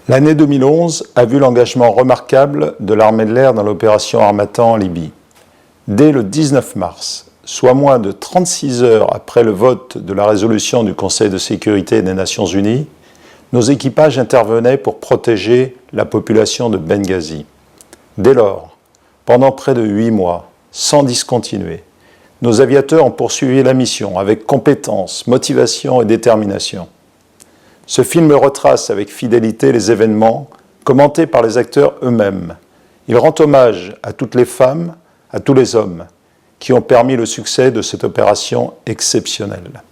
L'année 2011 a vu l'engagement remarquable de l'armée de l'air dans l'opération Harmattan en Libye. Dès le 19 mars, soit moins de 36 heures après le vote de la résolution du Conseil de sécurité des Nations Unies, nos équipages intervenaient pour protéger la population de Benghazi. Dès lors, pendant près de 8 mois, sans discontinuer, nos aviateurs ont poursuivi la mission avec compétence, motivation et détermination. Ce film retrace avec fidélité les événements commentés par les acteurs eux-mêmes. Il rend hommage à toutes les femmes, à tous les hommes qui ont permis le succès de cette opération exceptionnelle.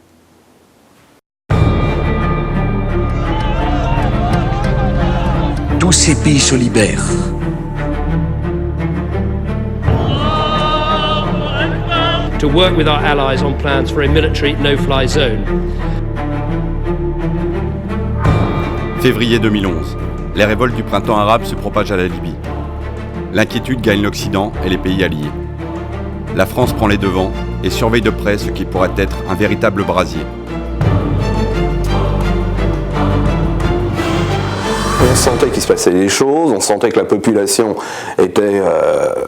Tous ces pays se libèrent. To work with our allies on plans for a military no-fly zone. Février 2011. Les révoltes du printemps arabe se propagent à la Libye. L'inquiétude gagne l'Occident et les pays alliés. La France prend les devants et surveille de près ce qui pourrait être un véritable brasier. On sentait qu'il se passait des choses, on sentait que la population était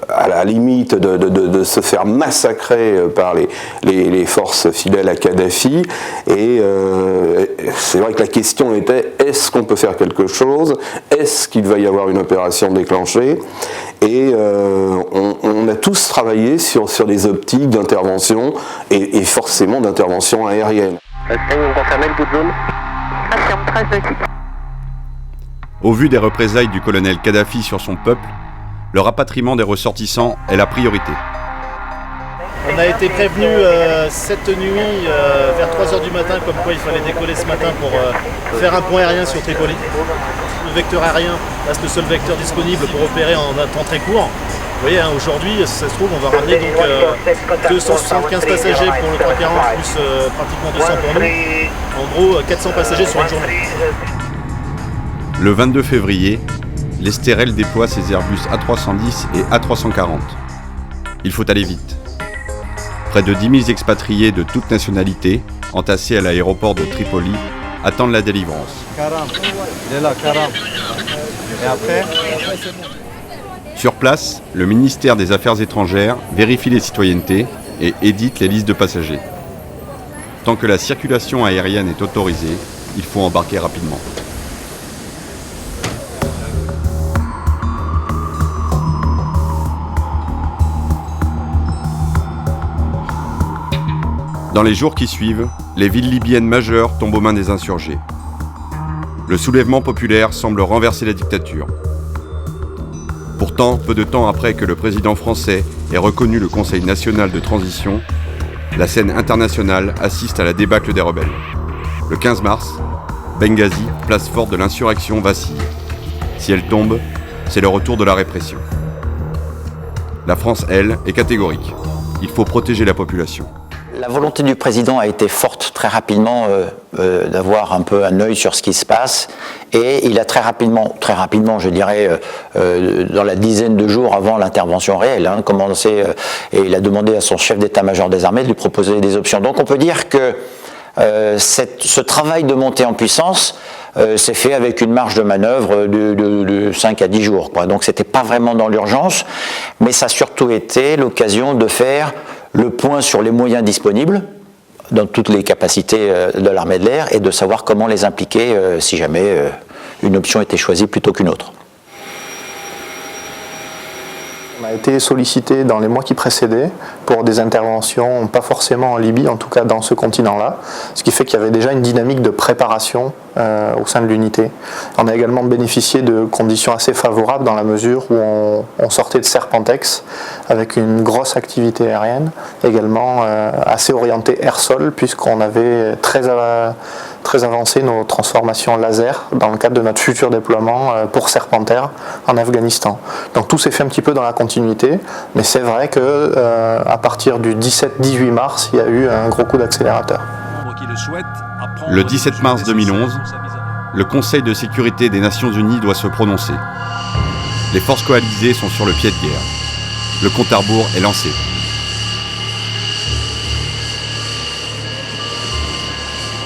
à la limite de se faire massacrer par les forces fidèles à Kadhafi. Et c'est vrai que la question était, est-ce qu'on peut faire quelque chose? Est-ce qu'il va y avoir une opération déclenchée? Et on a tous travaillé sur des optiques d'intervention et forcément d'intervention aérienne. On confirme le bout de zone. Confirme 13 petits. Au vu des représailles du colonel Kadhafi sur son peuple, le rapatriement des ressortissants est la priorité. On a été prévenu cette nuit vers 3h du matin comme quoi il fallait décoller ce matin pour faire un point aérien sur Tripoli. Le vecteur aérien reste le seul vecteur disponible pour opérer en un temps très court. Vous voyez, aujourd'hui, si ça se trouve, on va ramener donc 275 passagers pour le 340 plus pratiquement 200 pour nous. En gros, 400 passagers sur une journée. Le 22 février, l'Estérel déploie ses Airbus A310 et A340. Il faut aller vite. Près de 10 000 expatriés de toutes nationalités, entassés à l'aéroport de Tripoli, attendent la délivrance. Et après Sur place, le ministère des Affaires étrangères vérifie les citoyennetés et édite les listes de passagers. Tant que la circulation aérienne est autorisée, il faut embarquer rapidement. Dans les jours qui suivent, les villes libyennes majeures tombent aux mains des insurgés. Le soulèvement populaire semble renverser la dictature. Pourtant, peu de temps après que le président français ait reconnu le Conseil national de transition, la scène internationale assiste à la débâcle des rebelles. Le 15 mars, Benghazi, place forte de l'insurrection, vacille. Si elle tombe, c'est le retour de la répression. La France, elle, est catégorique. Il faut protéger la population. La volonté du président a été forte très rapidement d'avoir un peu un œil sur ce qui se passe et il a très rapidement je dirais dans la dizaine de jours avant l'intervention réelle, commencé et il a demandé à son chef d'état-major des armées de lui proposer des options. Donc on peut dire que ce travail de montée en puissance s'est fait avec une marge de manœuvre de 5 à 10 jours. Donc c'était pas vraiment dans l'urgence, mais ça a surtout été l'occasion de faire le point sur les moyens disponibles dans toutes les capacités de l'armée de l'air et de savoir comment les impliquer si jamais une option était choisie plutôt qu'une autre. On a été sollicité dans les mois qui précédaient pour des interventions, pas forcément en Libye, en tout cas dans ce continent-là, ce qui fait qu'il y avait déjà une dynamique de préparation au sein de l'unité. On a également bénéficié de conditions assez favorables dans la mesure où on sortait de Serpentex avec une grosse activité aérienne, également assez orientée air-sol puisqu'on avait très avancé nos transformations laser dans le cadre de notre futur déploiement pour Serpentaire en Afghanistan. Donc tout s'est fait un petit peu dans la continuité, mais c'est vrai que à partir du 17-18 mars, il y a eu un gros coup d'accélérateur. Le 17 mars 2011, le Conseil de sécurité des Nations Unies doit se prononcer. Les forces coalisées sont sur le pied de guerre. Le compte à rebours est lancé.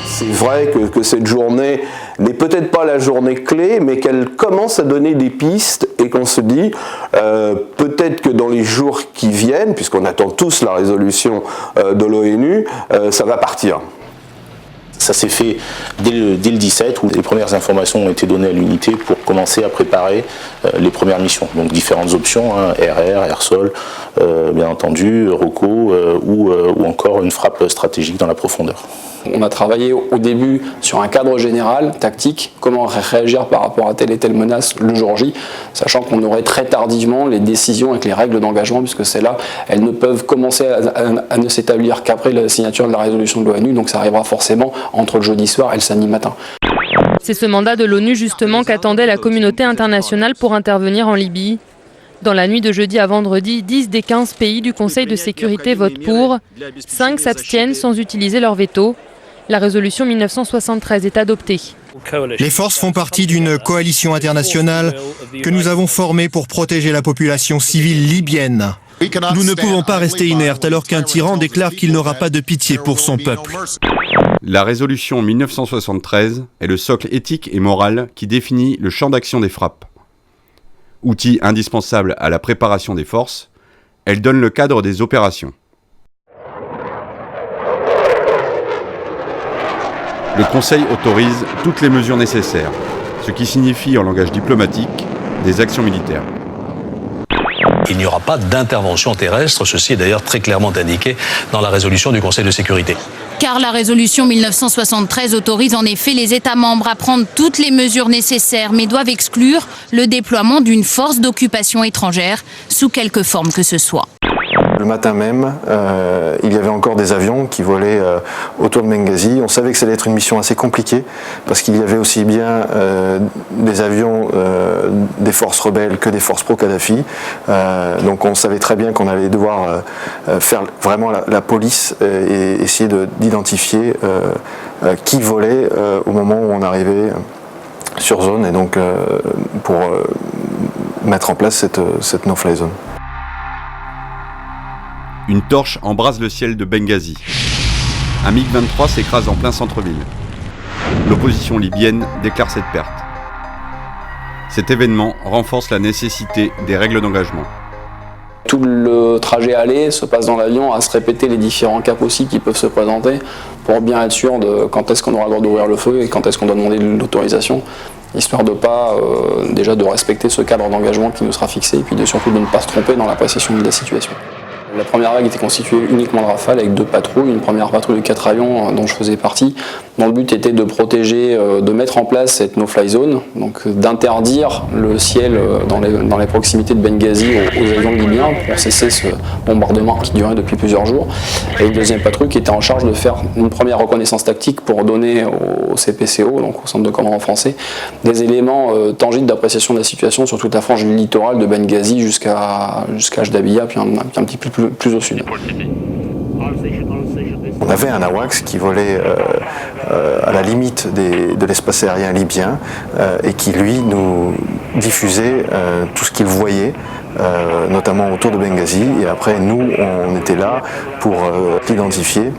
C'est vrai que cette journée n'est peut-être pas la journée clé, mais qu'elle commence à donner des pistes et qu'on se dit peut-être que dans les jours qui viennent, puisqu'on attend tous la résolution de l'ONU, ça va partir. Ça s'est fait dès le 17 où les premières informations ont été données à l'unité pour commencer à préparer les premières missions. Donc différentes options, RR, air-sol, bien entendu, ROCO ou encore une frappe stratégique dans la profondeur. On a travaillé au début sur un cadre général, tactique, comment réagir par rapport à telle et telle menace le jour J, sachant qu'on aurait très tardivement les décisions avec les règles d'engagement, puisque celles-là, elles ne peuvent commencer à ne s'établir qu'après la signature de la résolution de l'ONU, donc ça arrivera forcément entre le jeudi soir et le samedi matin. C'est ce mandat de l'ONU justement qu'attendait la communauté internationale pour intervenir en Libye. Dans la nuit de jeudi à vendredi, 10 des 15 pays du Conseil de sécurité votent pour, 5 s'abstiennent sans utiliser leur veto. La résolution 1973 est adoptée. Les forces font partie d'une coalition internationale que nous avons formée pour protéger la population civile libyenne. Nous ne pouvons pas rester inertes alors qu'un tyran déclare qu'il n'aura pas de pitié pour son peuple. La résolution 1973 est le socle éthique et moral qui définit le champ d'action des frappes. Outil indispensable à la préparation des forces, elle donne le cadre des opérations. Le Conseil autorise toutes les mesures nécessaires, ce qui signifie en langage diplomatique des actions militaires. Il n'y aura pas d'intervention terrestre, ceci est d'ailleurs très clairement indiqué dans la résolution du Conseil de sécurité. Car la résolution 1973 autorise en effet les États membres à prendre toutes les mesures nécessaires, mais doivent exclure le déploiement d'une force d'occupation étrangère, sous quelque forme que ce soit. Le matin même, il y avait encore des avions qui volaient autour de Benghazi. On savait que ça allait être une mission assez compliquée parce qu'il y avait aussi bien des avions des forces rebelles que des forces pro-Kadhafi. Donc on savait très bien qu'on allait devoir faire vraiment la police et essayer d'identifier qui volait au moment où on arrivait sur zone et donc pour mettre en place cette no-fly zone. Une torche embrase le ciel de Benghazi. Un MiG-23 s'écrase en plein centre-ville. L'opposition libyenne déclare cette perte. Cet événement renforce la nécessité des règles d'engagement. Tout le trajet aller se passe dans l'avion à se répéter les différents cas possibles qui peuvent se présenter pour bien être sûr de quand est-ce qu'on aura le droit d'ouvrir le feu et quand est-ce qu'on doit demander l'autorisation, histoire de pas déjà de respecter ce cadre d'engagement qui nous sera fixé et puis surtout de ne pas se tromper dans l'appréciation de la situation. La première vague était constituée uniquement de Rafale avec 2 patrouilles, une première patrouille de 4 avions dont je faisais partie, dont le but était de protéger, de mettre en place cette no-fly zone, donc d'interdire le ciel dans les proximités de Benghazi aux avions libyens pour cesser ce bombardement qui durait depuis plusieurs jours. Et une deuxième patrouille qui était en charge de faire une première reconnaissance tactique pour donner au CPCO, donc au centre de commandement français, des éléments tangibles d'appréciation de la situation sur toute la frange littorale de Benghazi jusqu'à Jdabiya, puis un petit peu plus au sud. On avait un AWACS qui volait à la limite de l'espace aérien libyen et qui lui nous diffusait tout ce qu'il voyait, notamment autour de Benghazi. Et après nous on était là pour l'identifier,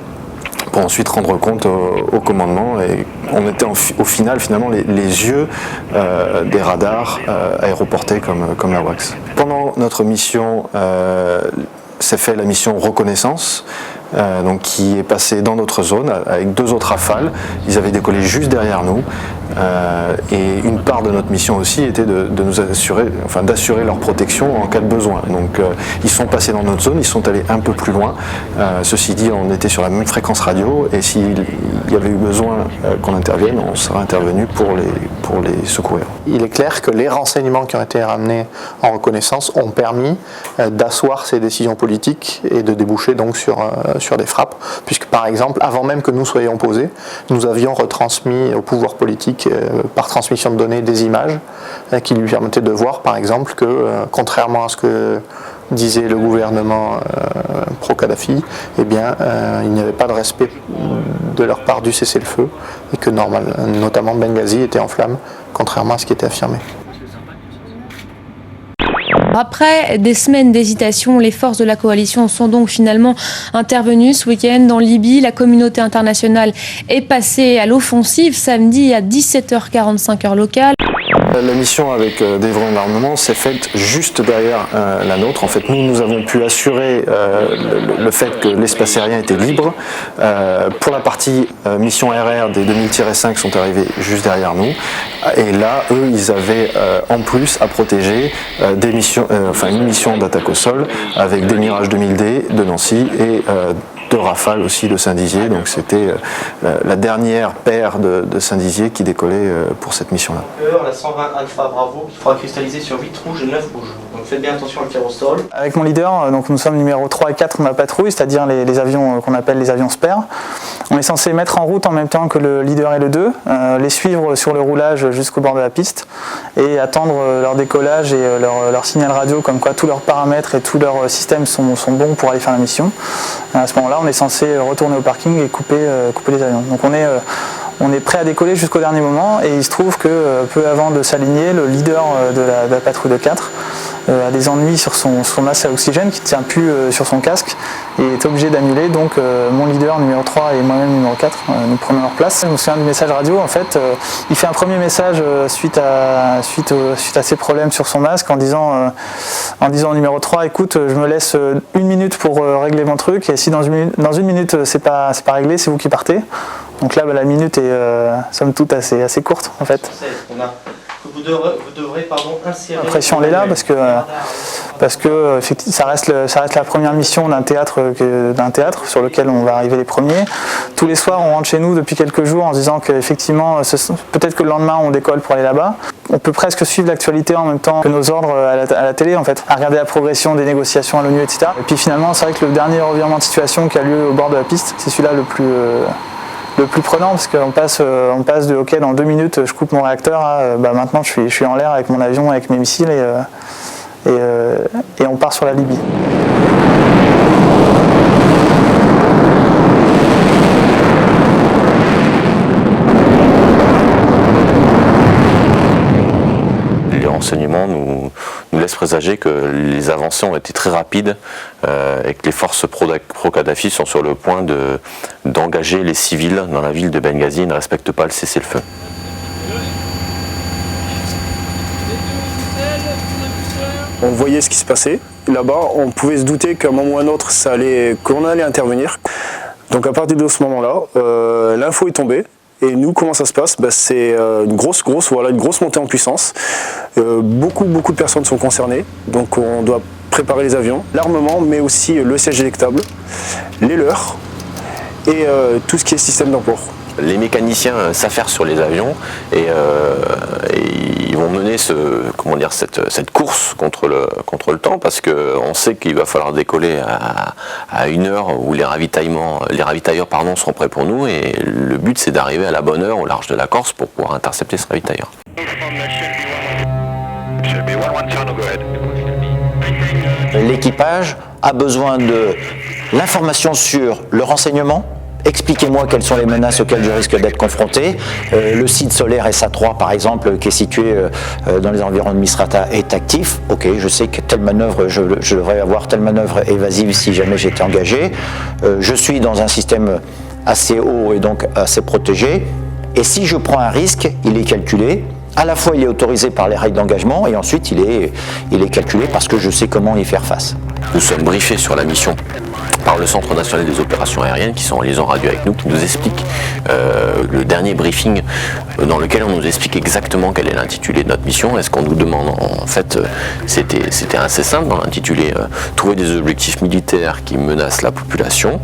pour ensuite rendre compte au commandement et on était au final finalement les yeux des radars aéroportés comme l'AWACS. Pendant notre mission s'est fait la mission reconnaissance, donc qui est passée dans notre zone avec 2 autres Rafales. Ils avaient décollé juste derrière nous et une part de notre mission aussi était de nous assurer, enfin d'assurer leur protection en cas de besoin. Donc ils sont passés dans notre zone, ils sont allés un peu plus loin. Ceci dit, on était sur la même fréquence radio et s'il y avait eu besoin qu'on intervienne, on serait intervenu pour les secourir. Il est clair que les renseignements qui ont été ramenés en reconnaissance ont permis d'asseoir ces décisions politiques et de déboucher donc sur des frappes, puisque par exemple, avant même que nous soyons posés, nous avions retransmis au pouvoir politique par transmission de données des images qui lui permettaient de voir par exemple que contrairement à ce que disait le gouvernement pro-Kadhafi, eh bien, il n'y avait pas de respect de leur part du cessez-le-feu et que notamment Benghazi était en flammes, contrairement à ce qui était affirmé. Après des semaines d'hésitation, les forces de la coalition sont donc finalement intervenues ce week-end en Libye. La communauté internationale est passée à l'offensive samedi à 17h45 heure locale. La mission avec des vrais armements s'est faite juste derrière la nôtre. En fait, nous avons pu assurer le fait que l'espace aérien était libre. Pour la partie mission RR, des 2000-5 sont arrivés juste derrière nous. Et là, eux, ils avaient en plus à protéger une mission d'attaque au sol avec des Mirage 2000D de Nancy et de Rafale aussi de Saint-Dizier. Donc c'était la dernière paire de Saint-Dizier qui décollait pour cette mission-là. La 120 Alpha Bravo qui fera cristalliser sur 8 rouges et 9 rouges. Donc faites bien attention au tir au sol. Avec mon leader, donc nous sommes numéro 3 et 4 de ma patrouille, c'est-à-dire les avions qu'on appelle les avions SPER. On est censé mettre en route en même temps que le leader et le 2, les suivre sur le roulage jusqu'au bord de la piste et attendre leur décollage et leur signal radio comme quoi tous leurs paramètres et tous leurs systèmes sont bons pour aller faire la mission. À ce moment-là, on est censé retourner au parking et couper les avions. Donc on est prêt à décoller jusqu'au dernier moment et il se trouve que peu avant de s'aligner, le leader de la patrouille de 4 a des ennuis sur son masque à oxygène qui ne tient plus sur son casque et est obligé d'annuler. Donc mon leader numéro 3 et moi-même numéro 4 nous prenons leur place. Je me souviens du message radio, en fait il fait un premier message suite à ses problèmes sur son masque en disant au numéro 3 écoute, je me laisse 1 minute pour régler mon truc et si dans une minute c'est pas réglé, c'est vous qui partez. Donc là la minute est somme toute assez courte en fait. Vous devrez insérer... La pression elle est là parce que ça reste la première mission d'un théâtre sur lequel on va arriver les premiers. Tous les soirs on rentre chez nous depuis quelques jours en se disant qu'effectivement peut-être que le lendemain on décolle pour aller là-bas. On peut presque suivre l'actualité en même temps que nos ordres à la télé en fait, à regarder la progression des négociations à l'ONU, etc. Et puis finalement c'est vrai que le dernier revirement de situation qui a lieu au bord de la piste, c'est celui-là le plus prenant parce qu'on passe de ok dans 2 minutes je coupe mon réacteur à maintenant je suis en l'air avec mon avion, avec mes missiles et on part sur la Libye. Les renseignements nous laissent présager que les avancées ont été très rapides et que les forces pro-Kadhafi sont sur le point d'engager les civils dans la ville de Benghazi et ne respectent pas le cessez-le-feu. On voyait ce qui se passait là-bas, on pouvait se douter qu'à un moment ou à un autre qu'on allait intervenir. Donc à partir de ce moment-là, l'info est tombée. Et nous, comment ça se passe? C'est une grosse montée en puissance. Beaucoup de personnes sont concernées. Donc on doit préparer les avions, l'armement, mais aussi le siège éjectable, les leurres et tout ce qui est système d'emport. Les mécaniciens s'affairent sur les avions et ils vont mener cette course contre le temps parce qu'on sait qu'il va falloir décoller à une heure où les ravitailleurs seront prêts pour nous et le but c'est d'arriver à la bonne heure au large de la Corse pour pouvoir intercepter ce ravitailleur. L'équipage a besoin de l'information sur le renseignement. Expliquez-moi quelles sont les menaces auxquelles je risque d'être confronté. Le site solaire SA3, par exemple, qui est situé dans les environs de Misrata, est actif. Ok, je sais que telle manœuvre, je devrais avoir telle manœuvre évasive si jamais j'étais engagé. Je suis dans un système assez haut et donc assez protégé. Et si je prends un risque, il est calculé. À la fois, il est autorisé par les règles d'engagement et ensuite, il est calculé parce que je sais comment y faire face. Nous sommes briefés sur la mission par le Centre national des opérations aériennes qui sont en liaison radio avec nous, qui nous explique le dernier briefing dans lequel on nous explique exactement quel est l'intitulé de notre mission. Et ce qu'on nous demande, en fait, c'était assez simple dans l'intitulé, trouver des objectifs militaires qui menacent la population,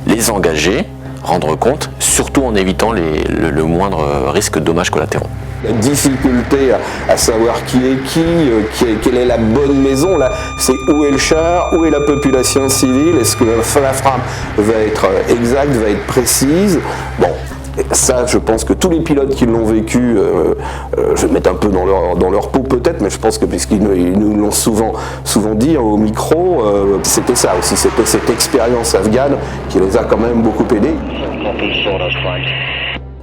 les engager, rendre compte, surtout en évitant le moindre risque de dommages collatéraux. La difficulté à savoir qui est quelle est la bonne maison, là, c'est où est le char, où est la population civile, est-ce que la frappe va être exacte, va être précise. Bon, ça, je pense que tous les pilotes qui l'ont vécu, je vais mettre un peu dans leur peau peut-être, mais je pense que puisqu'ils nous l'ont souvent dit au micro, c'était ça aussi, c'était cette expérience afghane qui les a quand même beaucoup aidés.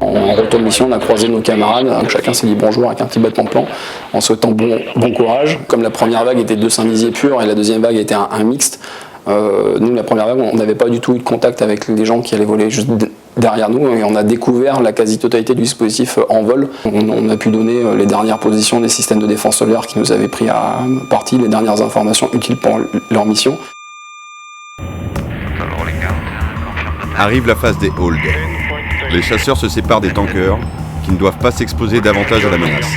En retour de mission, on a croisé nos camarades, chacun s'est dit bonjour avec un petit battement de plan, en souhaitant bon courage. Comme la première vague était de Saint-Dizier pur et la deuxième vague était un mixte, nous, la première vague, on n'avait pas du tout eu de contact avec les gens qui allaient voler juste derrière nous et on a découvert la quasi-totalité du dispositif en vol. On a pu donner les dernières positions des systèmes de défense solaire qui nous avaient pris à partie, les dernières informations utiles pour leur mission. Arrive la phase des holds. Les chasseurs se séparent des tankers qui ne doivent pas s'exposer davantage à la menace.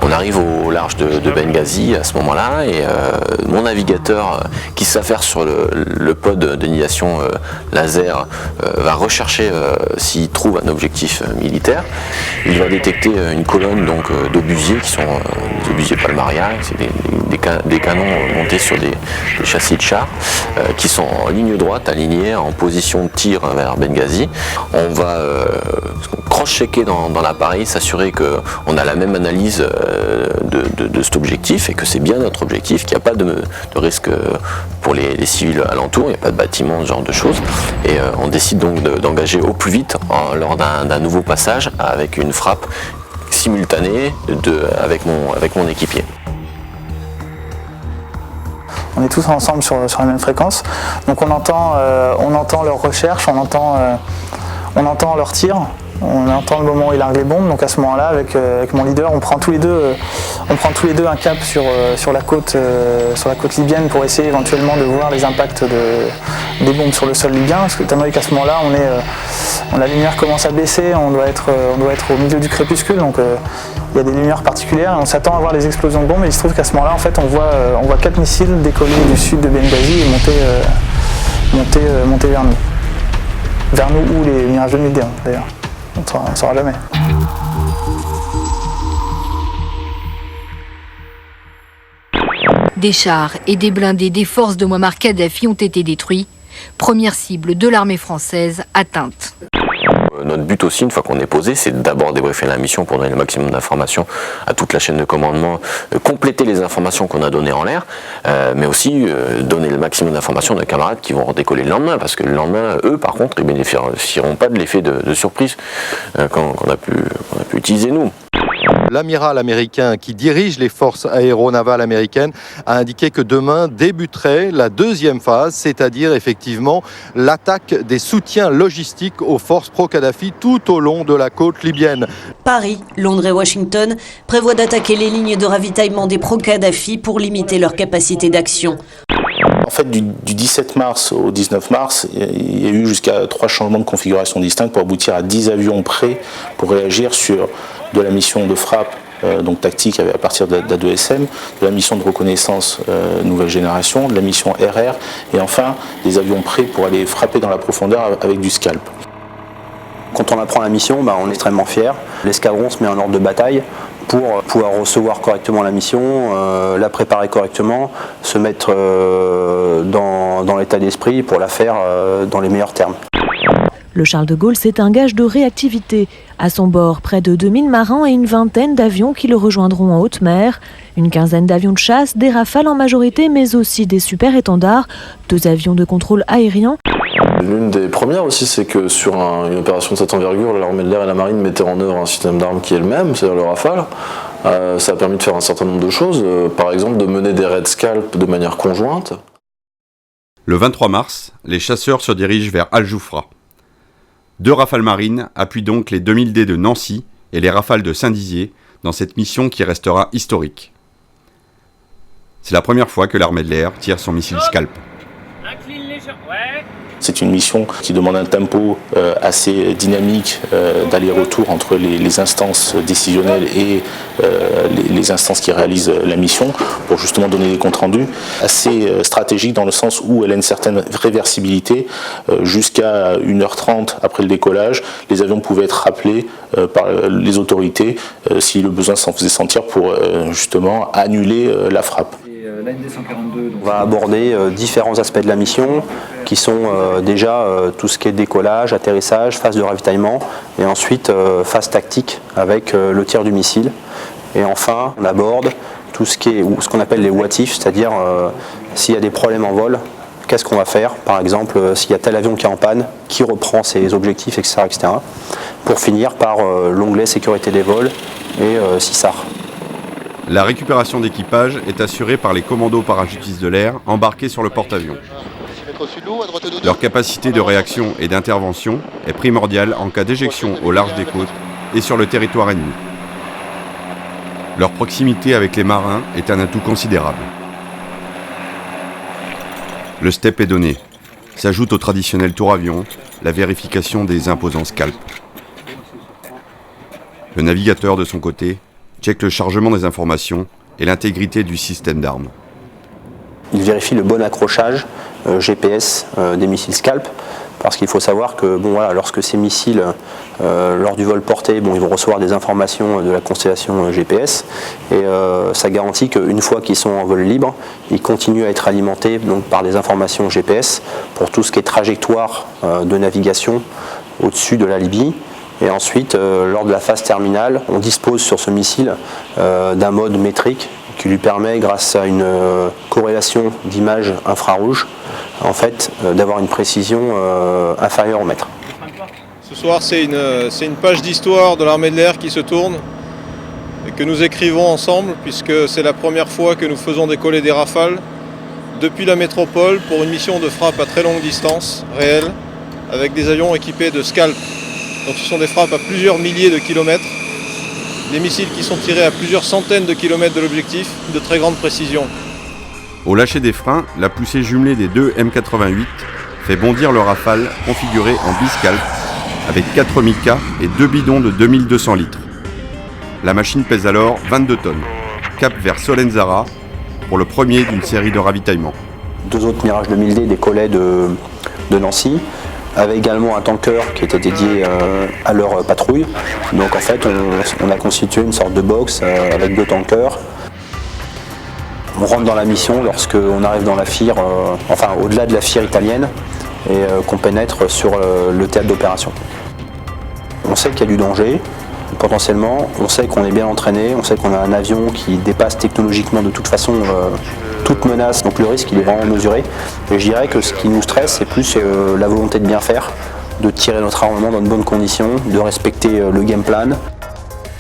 On arrive au large de Benghazi à ce moment-là et mon navigateur qui s'affaire sur le pod d'annihilation laser va rechercher s'il trouve un objectif militaire. Il va détecter une colonne d'obusiers qui sont des obusiers Palmaria, c'est des canons montés sur des châssis de chars qui sont en ligne droite, alignés en position de tir vers Benghazi. On va cross-checker dans l'appareil, s'assurer qu'on a la même analyse de cet objectif et que c'est bien notre objectif, qu'il n'y a pas de risque pour les civils alentours, il n'y a pas de bâtiments, ce genre de choses. Et on décide donc d'engager au plus vite lors d'un nouveau passage avec une frappe simultanée avec mon équipier. On est tous ensemble sur la même fréquence, donc on entend leur recherche, on entend leur tir. On entend le moment où il largue les bombes, donc à ce moment-là, avec mon leader, on prend tous les deux un cap sur la côte libyenne pour essayer éventuellement de voir les impacts des bombes sur le sol libyen, parce que étant donné qu'à ce moment-là, la lumière commence à baisser, on doit être au milieu du crépuscule, donc il y a des lumières particulières et on s'attend à voir les explosions de bombes, et il se trouve qu'à ce moment-là, en fait, on voit 4 missiles décoller du sud de Benghazi et monter vers nous. Vers nous ou les mirages de Midday, d'ailleurs. On ne saura jamais. Des chars et des blindés des forces de Mouammar Kadhafi ont été détruits. Première cible de l'armée française atteinte. Notre but aussi, une fois qu'on est posé, c'est d'abord débriefer la mission pour donner le maximum d'informations à toute la chaîne de commandement, compléter les informations qu'on a données en l'air, mais aussi donner le maximum d'informations à nos camarades qui vont redécoller le lendemain, parce que le lendemain, eux, par contre, ils ne bénéficieront pas de l'effet de surprise qu'on a pu utiliser nous. L'amiral américain qui dirige les forces aéronavales américaines a indiqué que demain débuterait la deuxième phase, c'est-à-dire effectivement l'attaque des soutiens logistiques aux forces pro-Kadhafi tout au long de la côte libyenne. Paris, Londres et Washington prévoient d'attaquer les lignes de ravitaillement des pro-Kadhafi pour limiter leur capacité d'action. En fait, du 17 mars au 19 mars, il y a eu jusqu'à 3 changements de configuration distincts pour aboutir à 10 avions prêts pour réagir sur de la mission de frappe donc tactique à partir d'A2SM, de la mission de reconnaissance nouvelle génération, de la mission RR et enfin des avions prêts pour aller frapper dans la profondeur avec du scalp. Quand on apprend la mission, on est extrêmement fiers. L'escadron se met en ordre de bataille pour pouvoir recevoir correctement la mission, la préparer correctement, se mettre dans l'état d'esprit pour la faire dans les meilleurs termes. Le Charles de Gaulle, c'est un gage de réactivité. À son bord, près de 2000 marins et une vingtaine d'avions qui le rejoindront en haute mer. Une quinzaine d'avions de chasse, des Rafales en majorité, mais aussi des super-étendards, 2 avions de contrôle aérien. L'une des premières aussi, c'est que sur une opération de cette envergure, l'armée de l'air et la marine mettaient en œuvre un système d'armes qui est le même, c'est-à-dire le Rafale. Ça a permis de faire un certain nombre de choses, par exemple de mener des raids scalp de manière conjointe. Le 23 mars, les chasseurs se dirigent vers Al-Joufra. 2 rafales marines appuient donc les 2000D de Nancy et les rafales de Saint-Dizier dans cette mission qui restera historique. C'est la première fois que l'armée de l'air tire son missile Scalp. C'est une mission qui demande un tempo assez dynamique d'aller-retour entre les instances décisionnelles et les instances qui réalisent la mission pour justement donner des comptes rendus. Assez stratégique dans le sens où elle a une certaine réversibilité. Jusqu'à 1h30 après le décollage, les avions pouvaient être rappelés par les autorités si le besoin s'en faisait sentir pour justement annuler la frappe. On va aborder différents aspects de la mission qui sont déjà tout ce qui est décollage, atterrissage, phase de ravitaillement et ensuite phase tactique avec le tir du missile. Et enfin, on aborde tout ce qui est ou ce qu'on appelle les what if, c'est-à-dire s'il y a des problèmes en vol, qu'est-ce qu'on va faire? Par exemple, s'il y a tel avion qui est en panne, qui reprend ses objectifs, etc. etc. pour finir par l'onglet sécurité des vols et CISAR. La récupération d'équipage est assurée par les commandos parachutistes de l'air embarqués sur le porte-avions. Leur capacité de réaction et d'intervention est primordiale en cas d'éjection au large des côtes et sur le territoire ennemi. Leur proximité avec les marins est un atout considérable. Le step est donné. S'ajoute au traditionnel tour avion la vérification des imposants scalps. Le navigateur, de son côté, check le chargement des informations et l'intégrité du système d'armes. Il vérifie le bon accrochage GPS des missiles Scalp, parce qu'il faut savoir que lorsque ces missiles, lors du vol porté, ils vont recevoir des informations de la constellation GPS, et ça garantit qu'une fois qu'ils sont en vol libre, ils continuent à être alimentés par des informations GPS pour tout ce qui est trajectoire de navigation au-dessus de la Libye. Et ensuite, lors de la phase terminale, on dispose sur ce missile d'un mode métrique qui lui permet, grâce à une corrélation d'images infrarouges, en fait, d'avoir une précision inférieure au mètre. Ce soir, c'est une page d'histoire de l'armée de l'air qui se tourne et que nous écrivons ensemble, puisque c'est la première fois que nous faisons décoller des Rafales depuis la métropole pour une mission de frappe à très longue distance, réelle, avec des avions équipés de Scalp. Donc ce sont des frappes à plusieurs milliers de kilomètres, des missiles qui sont tirés à plusieurs centaines de kilomètres de l'objectif, de très grande précision. Au lâcher des freins, la poussée jumelée des deux M88 fait bondir le Rafale configuré en biscalp avec 4 Mika et 2 bidons de 2200 litres. La machine pèse alors 22 tonnes. Cap vers Solenzara pour le premier d'une série de ravitaillements. 2 autres Mirage 2000D décollaient de Nancy, avec également un tanker qui était dédié à leur patrouille. Donc en fait, on a constitué une sorte de box avec 2 tankers. On rentre dans la mission lorsqu'on arrive dans la FIR, au-delà de la FIR italienne, et qu'on pénètre sur le théâtre d'opération. On sait qu'il y a du danger, potentiellement, on sait qu'on est bien entraîné, on sait qu'on a un avion qui dépasse technologiquement de toute façon toute menace, donc le risque il est vraiment mesuré. Et je dirais que ce qui nous stresse, c'est plus la volonté de bien faire, de tirer notre armement dans de bonnes conditions, de respecter le game plan.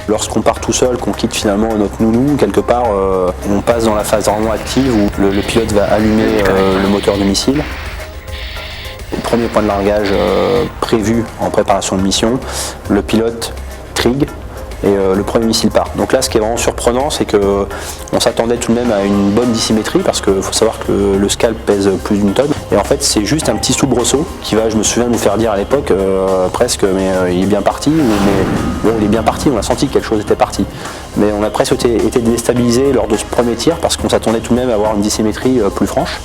Lorsqu'on part tout seul, qu'on quitte finalement notre nounou, quelque part, on passe dans la phase vraiment active où le pilote va allumer le moteur du missile. Le premier point de largage prévu en préparation de mission, le pilote trigue et le premier missile part. Donc là, ce qui est vraiment surprenant, c'est qu'on s'attendait tout de même à une bonne dissymétrie, parce qu'il faut savoir que le Scalp pèse plus d'1 tonne. Et en fait, c'est juste un petit soubresaut qui va, je me souviens, nous faire dire à l'époque presque, mais il est bien parti. Mais bon, il est bien parti, on a senti que quelque chose était parti. Mais on a presque été déstabilisé lors de ce premier tir, parce qu'on s'attendait tout de même à avoir une dissymétrie plus franche.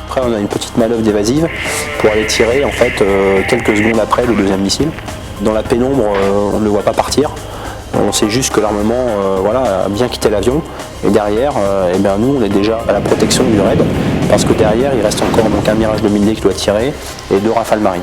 Après, on a une petite manœuvre d'évasive pour aller tirer en fait quelques secondes après le deuxième missile. Dans la pénombre, on ne le voit pas partir. On sait juste que l'armement a bien quitté l'avion. Et derrière, nous, on est déjà à la protection du raid. Parce que derrière, il reste encore un Mirage 2000D qui doit tirer et 2 Rafales marines.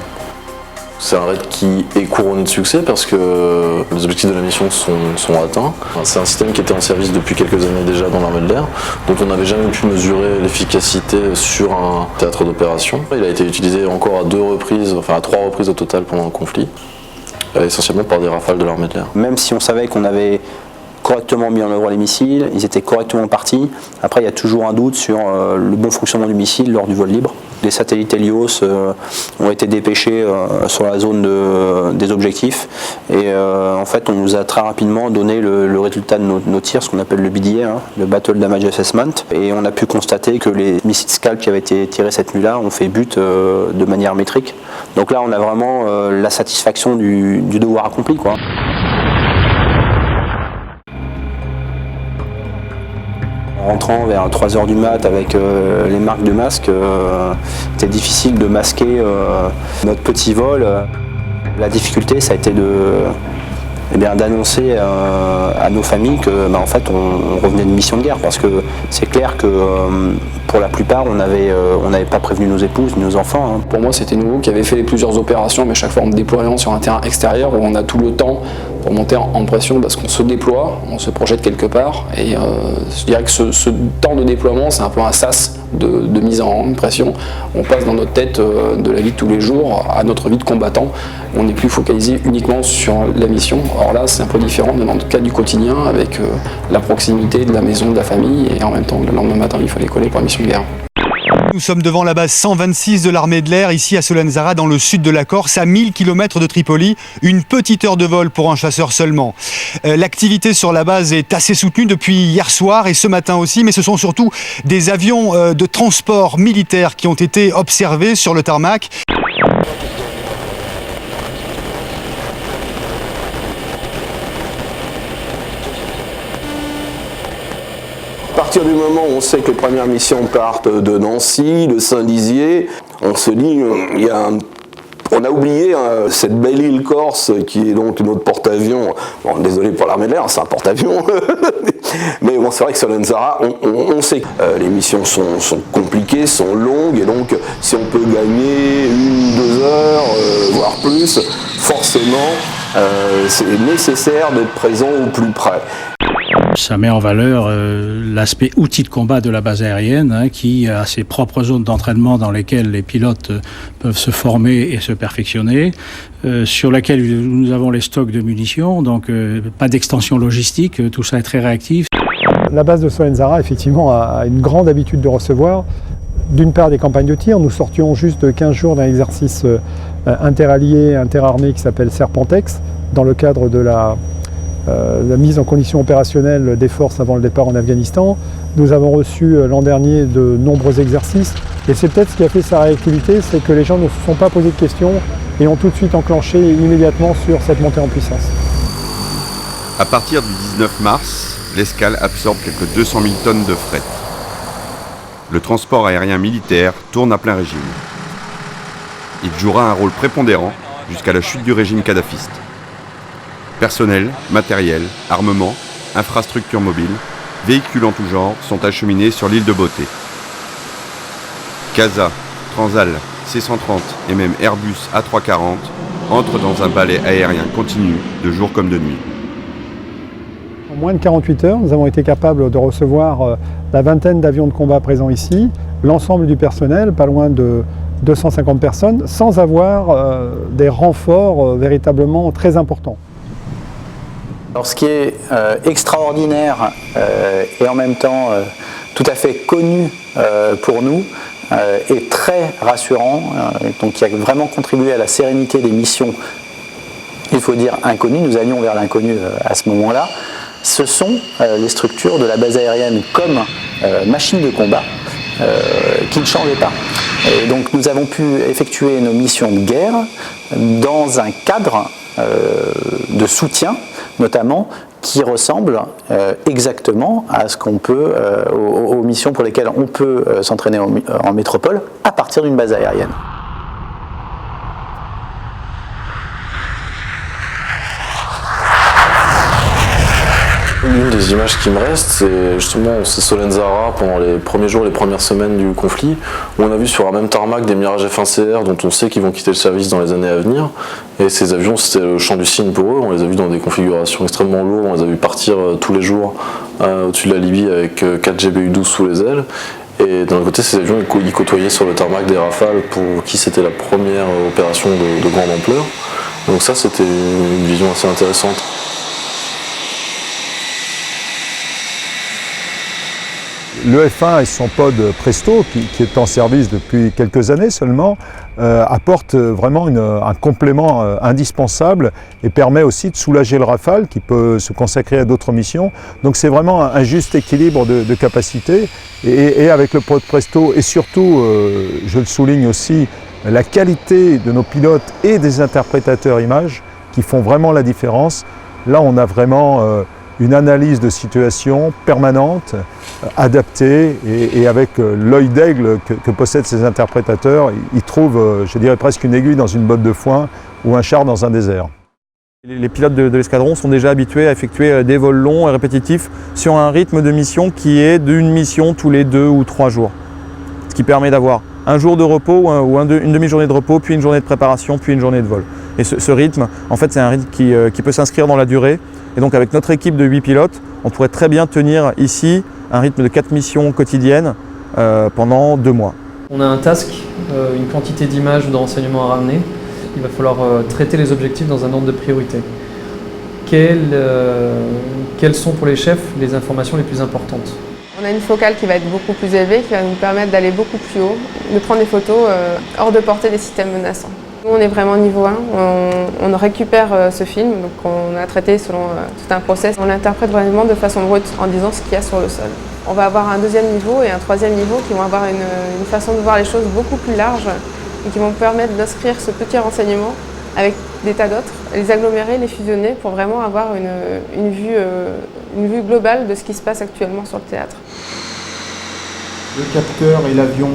C'est un raid qui est couronné de succès parce que les objectifs de la mission sont atteints. C'est un système qui était en service depuis quelques années déjà dans l'armée de l'air, dont on n'avait jamais pu mesurer l'efficacité sur un théâtre d'opération. Il a été utilisé encore à 3 reprises au total pendant le conflit, essentiellement par des Rafales de l'armée de l'air. Même si on savait qu'on avait correctement mis en œuvre les missiles, ils étaient correctement partis. Après, il y a toujours un doute sur le bon fonctionnement du missile lors du vol libre. Des satellites Helios ont été dépêchés sur la zone des objectifs et en fait on nous a très rapidement donné le résultat de nos tirs, ce qu'on appelle le BDA, le Battle Damage Assessment, et on a pu constater que les missiles Scalp qui avaient été tirés cette nuit-là ont fait but de manière métrique. Donc là on a vraiment la satisfaction du devoir accompli, quoi. En rentrant vers 3h du mat avec les marques de masque, c'était difficile de masquer notre petit vol. La difficulté, ça a été d'annoncer à nos familles que en fait, on revenait de mission de guerre, parce que c'est clair que pour la plupart, on n'avait pas prévenu nos épouses, nos enfants. Pour moi, c'était nous qui avions fait plusieurs opérations, mais chaque fois en déployant sur un terrain extérieur où on a tout le temps pour monter en pression, parce qu'on se déploie, on se projette quelque part, et je dirais que ce temps de déploiement, c'est un peu un sas de mise en pression. On passe dans notre tête de la vie de tous les jours à notre vie de combattant. on n'est plus focalisé uniquement sur la mission. Or là, c'est un peu différent dans le cadre du quotidien, avec la proximité de la maison, de la famille, et en même temps, le lendemain matin, il fallait coller pour la mission de guerre. Nous sommes devant la base 126 de l'armée de l'air, ici à Solenzara, dans le sud de la Corse, à 1000 km de Tripoli. Une petite heure de vol pour un chasseur seulement. L'activité sur la base est assez soutenue depuis hier soir et ce matin aussi, mais ce sont surtout des avions de transport militaire qui ont été observés sur le tarmac. À partir du moment où on sait que les premières missions partent de Nancy, de Saint-Dizier, on se dit, on a oublié cette belle île corse qui est donc notre porte-avions. Bon, désolé pour l'armée de l'air, c'est un porte-avions. Mais bon, c'est vrai que Solenzara, on sait que les missions sont compliquées, sont longues, et donc si on peut gagner 1 ou 2 heures, voire plus, forcément, c'est nécessaire d'être présent au plus près. Ça met en valeur l'aspect outil de combat de la base aérienne, qui a ses propres zones d'entraînement dans lesquelles les pilotes peuvent se former et se perfectionner, sur laquelle nous avons les stocks de munitions, donc pas d'extension logistique, tout ça est très réactif. La base de Solenzara, effectivement, a une grande habitude de recevoir, d'une part, des campagnes de tir. Nous sortions juste de 15 jours d'un exercice interallié, interarmé qui s'appelle Serpentex, dans le cadre de la mise en condition opérationnelle des forces avant le départ en Afghanistan. Nous avons reçu l'an dernier de nombreux exercices et c'est peut-être ce qui a fait sa réactivité, c'est que les gens ne se sont pas posé de questions et ont tout de suite enclenché immédiatement sur cette montée en puissance. À partir du 19 mars, l'escale absorbe quelques 200 000 tonnes de fret. Le transport aérien militaire tourne à plein régime. Il jouera un rôle prépondérant jusqu'à la chute du régime kadhafiste. Personnel, matériel, armement, infrastructures mobiles, véhicules en tout genre sont acheminés sur l'île de Beauté. CASA, Transal, C-130 et même Airbus A340 entrent dans un balai aérien continu de jour comme de nuit. En moins de 48 heures, nous avons été capables de recevoir la vingtaine d'avions de combat présents ici, l'ensemble du personnel, pas loin de 250 personnes, sans avoir des renforts véritablement très importants. Alors ce qui est extraordinaire et en même temps tout à fait connu pour nous et très rassurant, donc qui a vraiment contribué à la sérénité des missions, il faut dire inconnues, nous allions vers l'inconnu à ce moment-là, ce sont les structures de la base aérienne comme machine de combat qui ne changeaient pas. Et donc nous avons pu effectuer nos missions de guerre dans un cadre de soutien, notamment, qui ressemble exactement à ce qu'on peut, aux missions pour lesquelles on peut s'entraîner en métropole à partir d'une base aérienne. L'une des images qui me reste, c'est justement Solenzara pendant les premiers jours, les premières semaines du conflit, où on a vu sur un même tarmac des Mirage F1CR dont on sait qu'ils vont quitter le service dans les années à venir. Et ces avions, c'était le champ du cygne pour eux. On les a vus dans des configurations extrêmement lourdes. On les a vus partir tous les jours au-dessus de la Libye avec 4 GBU-12 sous les ailes. Et d'un côté, ces avions, ils côtoyaient sur le tarmac des Rafales pour qui c'était la première opération de grande ampleur. Donc ça, c'était une vision assez intéressante. Le F1 et son pod Presto, qui est en service depuis quelques années seulement, apporte vraiment un complément indispensable et permet aussi de soulager le Rafale qui peut se consacrer à d'autres missions. Donc c'est vraiment un juste équilibre de capacité et avec le pod Presto et surtout, je le souligne aussi, la qualité de nos pilotes et des interprétateurs images qui font vraiment la différence. Là on a vraiment une analyse de situation permanente, adaptée et avec l'œil d'aigle que possèdent ces interprétateurs, ils trouvent, je dirais presque une aiguille dans une botte de foin ou un char dans un désert. Les pilotes de l'escadron sont déjà habitués à effectuer des vols longs et répétitifs sur un rythme de mission qui est d'une mission tous les 2 ou 3 jours. Ce qui permet d'avoir un jour de repos ou une demi-journée de repos, puis une journée de préparation, puis une journée de vol. Et ce rythme, en fait, c'est un rythme qui peut s'inscrire dans la durée. Et donc avec notre équipe de 8 pilotes, on pourrait très bien tenir ici un rythme de 4 missions quotidiennes pendant 2 mois. On a un task, une quantité d'images ou de renseignements à ramener. il va falloir traiter les objectifs dans un ordre de priorité. Quelles sont pour les chefs les informations les plus importantes? On a une focale qui va être beaucoup plus élevée, qui va nous permettre d'aller beaucoup plus haut, de prendre des photos hors de portée des systèmes menaçants. Nous, on est vraiment niveau 1, on récupère ce film, donc on a traité selon tout un process. On l'interprète vraiment de façon brute en disant ce qu'il y a sur le sol. On va avoir un deuxième niveau et un troisième niveau qui vont avoir une façon de voir les choses beaucoup plus large et qui vont permettre d'inscrire ce petit renseignement avec des tas d'autres, les agglomérer, les fusionner pour vraiment avoir une vue globale de ce qui se passe actuellement sur le théâtre. Le capteur et l'avion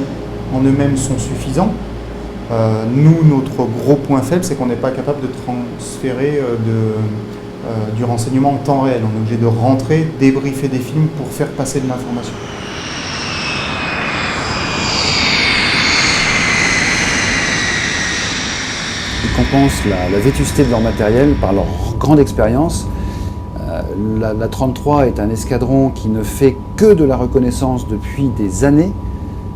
en eux-mêmes sont suffisants. Nous, notre gros point faible, c'est qu'on n'est pas capable de transférer du renseignement en temps réel. On est obligé de rentrer, débriefer des films pour faire passer de l'information. Ils compensent la vétusté de leur matériel par leur grande expérience. La 33 est un escadron qui ne fait que de la reconnaissance depuis des années,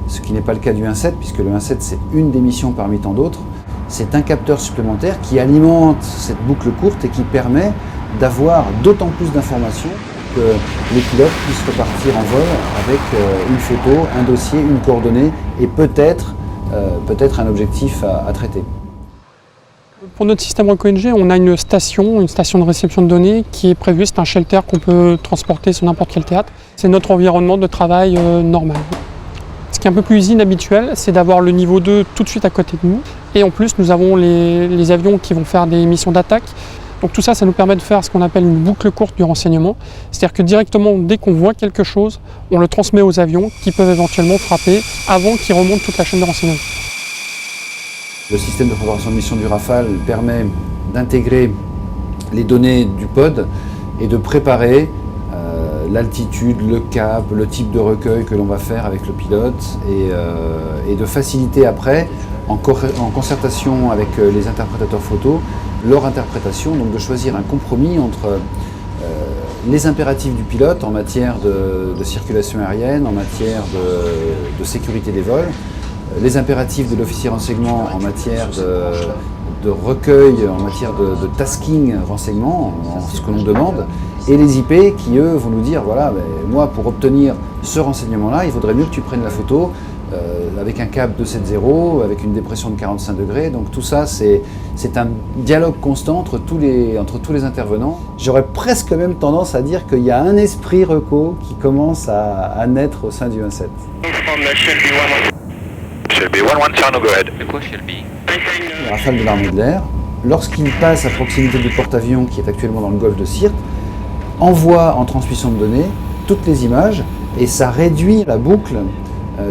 ce qui n'est pas le cas du 1.7, puisque le 1.7 c'est une des missions parmi tant d'autres. C'est un capteur supplémentaire qui alimente cette boucle courte et qui permet d'avoir d'autant plus d'informations que les pilotes puissent repartir en vol avec une photo, un dossier, une coordonnée et peut-être un objectif à traiter. Pour notre système RecoNG, on a une station de réception de données qui est prévue. C'est un shelter qu'on peut transporter sur n'importe quel théâtre. C'est notre environnement de travail normal. Ce qui est un peu plus inhabituel, c'est d'avoir le niveau 2 tout de suite à côté de nous. Et en plus, nous avons les avions qui vont faire des missions d'attaque. Donc tout ça, ça nous permet de faire ce qu'on appelle une boucle courte du renseignement. C'est-à-dire que directement, dès qu'on voit quelque chose, on le transmet aux avions qui peuvent éventuellement frapper avant qu'ils remontent toute la chaîne de renseignement. Le système de préparation de mission du Rafale permet d'intégrer les données du pod et de préparer l'altitude, le cap, le type de recueil que l'on va faire avec le pilote et de faciliter après, en concertation avec les interprétateurs photo, leur interprétation, donc de choisir un compromis entre les impératifs du pilote en matière de circulation aérienne, en matière de sécurité des vols, les impératifs de l'officier renseignement en matière de recueil, en matière de tasking renseignement, en ce que l'on demande, et les IP qui, eux, vont nous dire, voilà, moi, pour obtenir ce renseignement-là, il vaudrait mieux que tu prennes la photo avec un cap 270, avec une dépression de 45 degrés. Donc tout ça, c'est un dialogue constant entre tous les intervenants. J'aurais presque même tendance à dire qu'il y a un esprit reco qui commence à naître au sein du 1.7. Le Rafale de l'armée de l'air, lorsqu'il passe à proximité du porte-avions qui est actuellement dans le golfe de Sirte, envoie en transmission de données toutes les images et ça réduit la boucle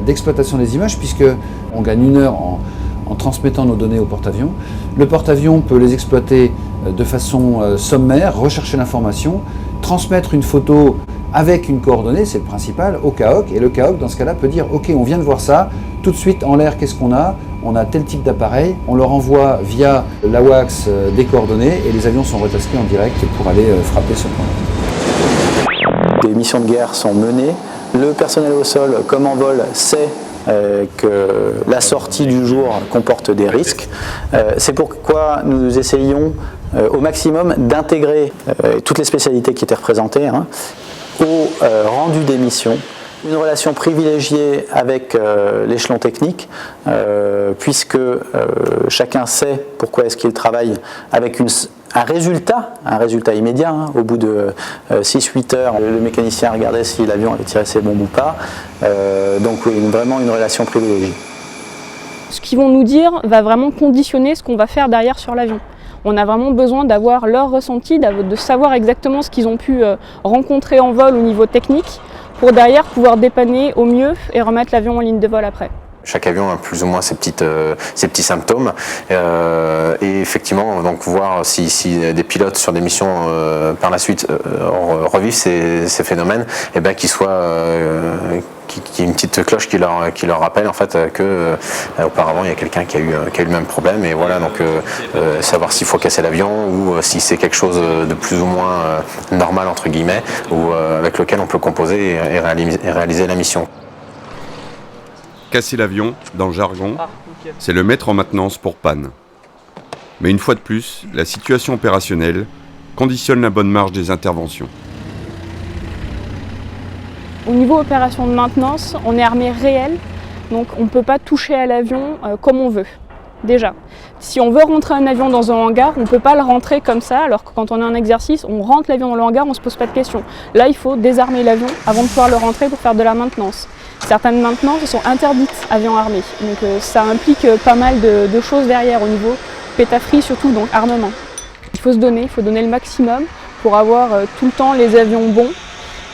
d'exploitation des images puisqu'on gagne 1 heure en transmettant nos données au porte-avions. Le porte-avions peut les exploiter de façon sommaire, rechercher l'information, transmettre une photo avec une coordonnée, c'est le principal, au CAOC, et le CAOC dans ce cas-là peut dire « Ok, on vient de voir ça, tout de suite en l'air qu'est-ce qu'on a ? On a tel type d'appareil, on leur envoie via l'AWACS des coordonnées et les avions sont retasqués en direct pour aller frapper ce point-là. Des missions de guerre sont menées, le personnel au sol comme en vol sait que la sortie du jour comporte des risques. C'est pourquoi nous essayons au maximum d'intégrer toutes les spécialités qui étaient représentées au rendu des missions. Une relation privilégiée avec l'échelon technique, puisque chacun sait pourquoi est-ce qu'il travaille avec un résultat immédiat. Au bout de 6-8 heures, le mécanicien regardait si l'avion avait tiré ses bombes ou pas. Donc oui, vraiment une relation privilégiée. Ce qu'ils vont nous dire va vraiment conditionner ce qu'on va faire derrière sur l'avion. On a vraiment besoin d'avoir leur ressenti, de savoir exactement ce qu'ils ont pu rencontrer en vol au niveau technique, pour derrière pouvoir dépanner au mieux et remettre l'avion en ligne de vol après. Chaque avion a plus ou moins ses petits symptômes et effectivement donc voir si des pilotes sur des missions par la suite revivent ces phénomènes, et bien qu'il y ait une petite cloche qui leur rappelle en fait que auparavant il y a quelqu'un qui a eu le même problème, et voilà, donc savoir s'il faut casser l'avion ou si c'est quelque chose de plus ou moins normal entre guillemets, ou avec lequel on peut composer et réaliser la mission. Casser l'avion, dans le jargon, c'est le mettre en maintenance pour panne. Mais une fois de plus, la situation opérationnelle conditionne la bonne marge des interventions. Au niveau opération de maintenance, on est armé réel, donc on ne peut pas toucher à l'avion comme on veut, déjà. Si on veut rentrer un avion dans un hangar, on ne peut pas le rentrer comme ça, alors que quand on est en exercice, on rentre l'avion dans le hangar, on ne se pose pas de questions. Là, il faut désarmer l'avion avant de pouvoir le rentrer pour faire de la maintenance. Certaines maintenances sont interdites avions armés, donc ça implique pas mal de choses derrière au niveau pétafrie, surtout donc armement. Il faut se donner, il faut donner le maximum pour avoir tout le temps les avions bons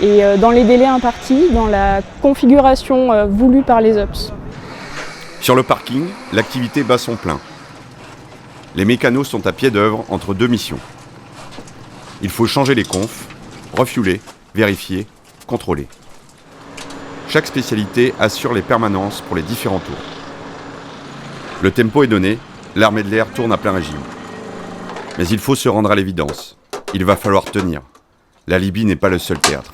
et dans les délais impartis, dans la configuration voulue par les OPS. Sur le parking, l'activité bat son plein. Les mécanos sont à pied d'œuvre entre deux missions. Il faut changer les confs, refueler, vérifier, contrôler. Chaque spécialité assure les permanences pour les différents tours. Le tempo est donné, l'armée de l'air tourne à plein régime. Mais il faut se rendre à l'évidence. Il va falloir tenir. La Libye n'est pas le seul théâtre.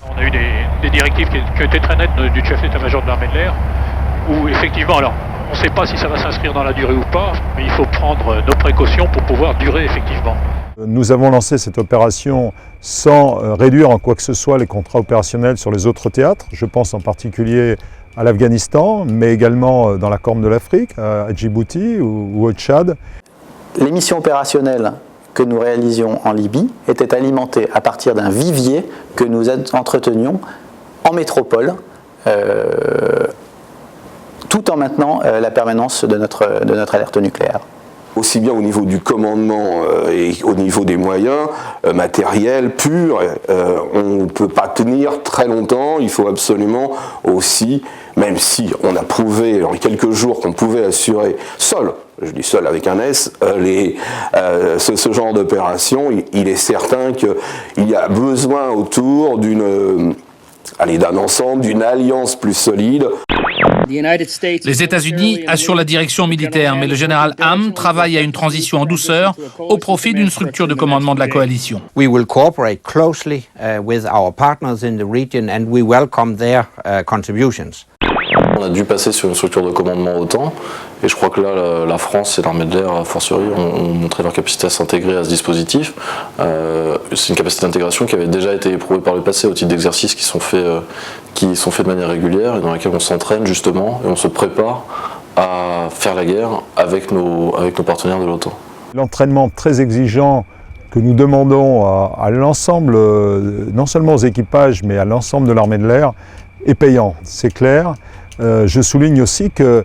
On a eu des directives qui étaient très nettes du chef d'état-major de l'armée de l'air, où effectivement, alors, on ne sait pas si ça va s'inscrire dans la durée ou pas, mais il faut prendre nos précautions pour pouvoir durer effectivement. Nous avons lancé cette opération sans réduire en quoi que ce soit les contrats opérationnels sur les autres théâtres. Je pense en particulier à l'Afghanistan, mais également dans la Corne de l'Afrique, à Djibouti ou au Tchad. Les missions opérationnelles que nous réalisions en Libye étaient alimentées à partir d'un vivier que nous entretenions en métropole, tout en maintenant la permanence de notre alerte nucléaire. Aussi bien au niveau du commandement et au niveau des moyens matériels purs, on ne peut pas tenir très longtemps. Il faut absolument aussi, même si on a prouvé en quelques jours qu'on pouvait assurer seul, je dis seul avec un S, ce genre d'opération, il est certain qu'il y a besoin autour d'un ensemble, d'une alliance plus solide. Les États-Unis assurent la direction militaire, mais le général Ham travaille à une transition en douceur au profit d'une structure de commandement de la coalition. We will cooperate closely with our partners in the region and we welcome their contributions. On a dû passer sur une structure de commandement OTAN, et je crois que là, la France et l'armée de l'air, a fortiori, ont montré leur capacité à s'intégrer à ce dispositif. C'est une capacité d'intégration qui avait déjà été éprouvée par le passé au titre d'exercices qui sont faits de manière régulière et dans lesquels on s'entraîne justement et on se prépare à faire la guerre avec nos partenaires de l'OTAN. L'entraînement très exigeant que nous demandons à l'ensemble, non seulement aux équipages, mais à l'ensemble de l'armée de l'air, est payant, c'est clair. Je souligne aussi que